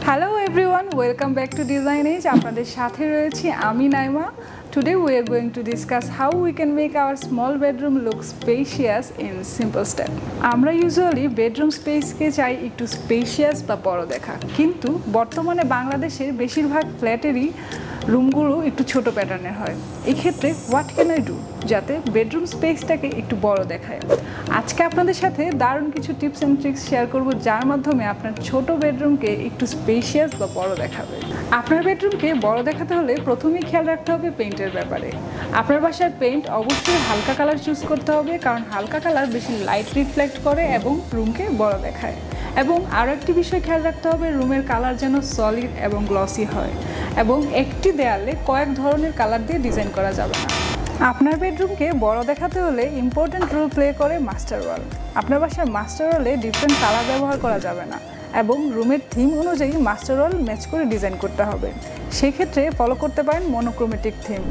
Hello everyone, welcome back to Design Age. আপনাদের সাথে রয়েছি আমি Naima. Today we are going to discuss how we can make our small bedroom look spacious in simple step. আমরা usually bedroom space কে চাই একটু spacious বা বড় দেখা. কিন্তু বর্তমানে বাংলাদেশের বেশিরভাগ ফ্ল্যাটেরই রুমগুলো একটু ছোট প্যাটার্নের হয়। এই ক্ষেত্রে হোয়াট ক্যান আই ডু যাতে বেডরুম স্পেসটাকে একটু বড় দেখায়। আজকে আপনাদের সাথে দারুণ কিছু টিপস এন্ড ট্রিক্স শেয়ার করব যার মাধ্যমে আপনার ছোট বেডরুমকে একটু স্পেশিয়াস বা বড় দেখাবে। আপনার বেডরুমকে বড় দেখাতে হলে প্রথমেই খেয়াল রাখতে হবে পেইন্টের ব্যাপারে। আপনার বাসার পেইন্ট অবশ্যই হালকা কালার চুজ করতে হবে, কারণ হালকা কালার বেশি লাইট রিফ্লেক্ট করে এবং রুমকে বড় দেখায়। এবং আরও একটি বিষয় খেয়াল রাখতে হবে, রুমের কালার যেন সলিড এবং গ্লসি হয় এবং একটি দেয়ালে কয়েক ধরনের কালার দিয়ে ডিজাইন করা যাবে না। আপনার বেডরুমকে বড় দেখাতে হলে ইম্পর্টেন্ট রোল প্লে করে মাস্টার ওয়াল। আপনার বাসার মাস্টার ওয়ালে ডিফারেন্ট কালার ব্যবহার করা যাবে না এবং রুমের থিম অনুযায়ী মাস্টার ওয়াল ম্যাচ করে ডিজাইন করতে হবে। সেক্ষেত্রে ফলো করতে পারেন মনোক্রোমেটিক থিম,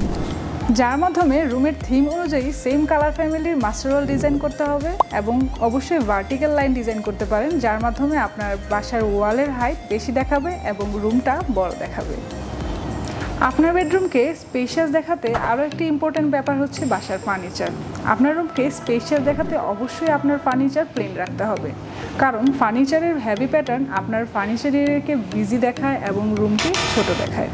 যার মাধ্যমে রুমের থিম অনুযায়ী সেম কালার ফ্যামিলির মাস্টার ওয়াল ডিজাইন করতে হবে এবং অবশ্যই ভার্টিক্যাল লাইন ডিজাইন করতে পারেন, যার মাধ্যমে আপনার বাসার ওয়ালের হাইট বেশি দেখাবে এবং রুমটা বড় দেখাবে। আপনার বেডরুমকে স্পেশিয়াস দেখাতে আরও একটি ইম্পর্টেন্ট ব্যাপার হচ্ছে বাসার ফার্নিচার। আপনার রুমকে স্পেশিয়াস দেখাতে অবশ্যই আপনার ফার্নিচার প্লেন রাখতে হবে, কারণ ফার্নিচারের হেভি প্যাটার্ন আপনার ফার্নিচার এরিয়াকে বিজি দেখায় এবং রুমকে ছোট দেখায়।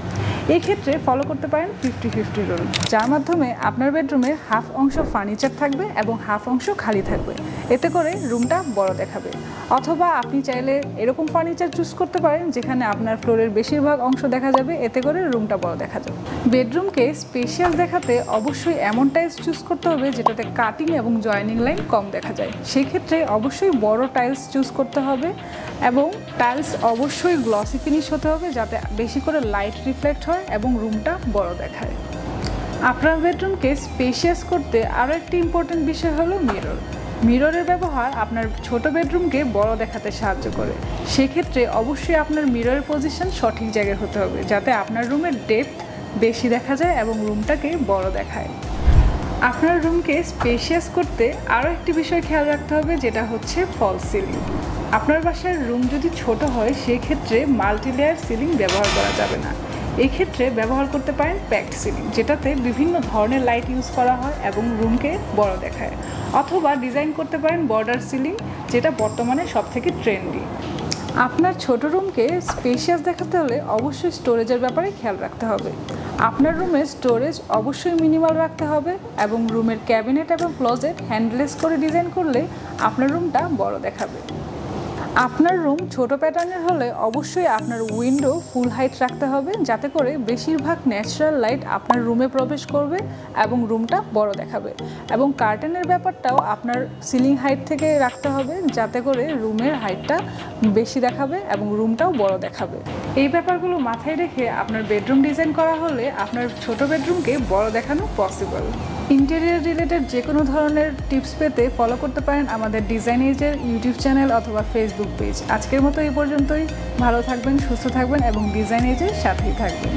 এই ক্ষেত্রে ফলো করতে পারেন 50-50 রুল, যার মাধ্যমে আপনার বেডরুমের হাফ অংশ ফার্নিচার থাকবে এবং হাফ অংশ খালি থাকবে, এতে করে রুমটা বড় দেখাবে। অথবা আপনি চাইলে এরকম ফার্নিচার চুজ করতে পারেন যেখানে আপনার ফ্লোরের বেশিরভাগ অংশ দেখা যাবে, এতে করে রুমটা বড় দেখা যাবে। বেডরুমকে স্পেশিয়াস দেখাতে অবশ্যই এমন টাইলস চুজ করতে হবে যেটাতে কাটিং এবং জয়েনিং লাইন কম দেখা যায়। সেক্ষেত্রে অবশ্যই বড় টাইলস চুজ করতে হবে এবং টাইলস অবশ্যই গ্লসি ফিনিশ হতে হবে যাতে বেশি করে লাইট রিফ্লেক্ট হয় এবং রুমটা বড় দেখায়। আপনার বেডরুমকে স্পেশিয়াস করতে আরও একটি ইম্পর্টেন্ট বিষয় হলো মিরর। মিররের ব্যবহার আপনার ছোট বেডরুমকে বড় দেখাতে সাহায্য করে। সেক্ষেত্রে অবশ্যই আপনার মিররের পজিশন সঠিক জায়গায় হতে হবে যাতে আপনার রুমের ডেপথ বেশি দেখা যায় এবং রুমটাকে বড় দেখায়। আপনার রুমকে স্পেশিয়াস করতে আরও একটি বিষয় খেয়াল রাখতে হবে, যেটা হচ্ছে ফলস সিলিং। আপনার বাসার রুম যদি ছোট হয় সেক্ষেত্রে মাল্টি লেয়ার সিলিং ব্যবহার করা যাবে না। এই ক্ষেত্রে ব্যবহার করতে পারেন প্যাকড সিলিং, যেটাতে বিভিন্ন ধরনের লাইট ইউজ করা হয় এবং রুমকে বড় দেখায়। অথবা ডিজাইন করতে পারেন বর্ডার সিলিং, যেটা বর্তমানে সবথেকে ট্রেন্ডি। আপনার ছোট রুমকে স্পেশিয়াস দেখাতে হলে অবশ্যই স্টোরেজের ব্যাপারে খেয়াল রাখতে হবে। আপনার রুমের স্টোরেজ অবশ্যই মিনিমাল রাখতে হবে এবং রুমের ক্যাবিনেট এবং ক্লোজেট হ্যান্ডলেস করে ডিজাইন করলে আপনার রুমটা বড় দেখাবে। আপনার রুম ছোট প্যাটার্নের হলে অবশ্যই আপনার উইন্ডো ফুল হাইট রাখতে হবে যাতে করে বেশিরভাগ ন্যাচারাল লাইট আপনার রুমে প্রবেশ করবে এবং রুমটা বড় দেখাবে। এবং কার্টেনের ব্যাপারটাও আপনার সিলিং হাইট থেকে রাখতে হবে যাতে করে রুমের হাইটটা বেশি দেখাবে এবং রুমটাও বড় দেখাবে। এই ব্যাপারগুলো মাথায় রেখে আপনার বেডরুম ডিজাইন করা হলে আপনার ছোট বেডরুমকে বড় দেখানো পসিবল। ইন্টেরিয়র রিলেটেড যে কোনো ধরনের টিপস পেতে ফলো করতে পারেন আমাদের ডিজাইন এজের ইউটিউব চ্যানেল অথবা ফেসবুক পেজ। আজকের মতো এই পর্যন্তই। ভালো থাকবেন, সুস্থ থাকবেন এবং ডিজাইন এজের সাথেই থাকবেন।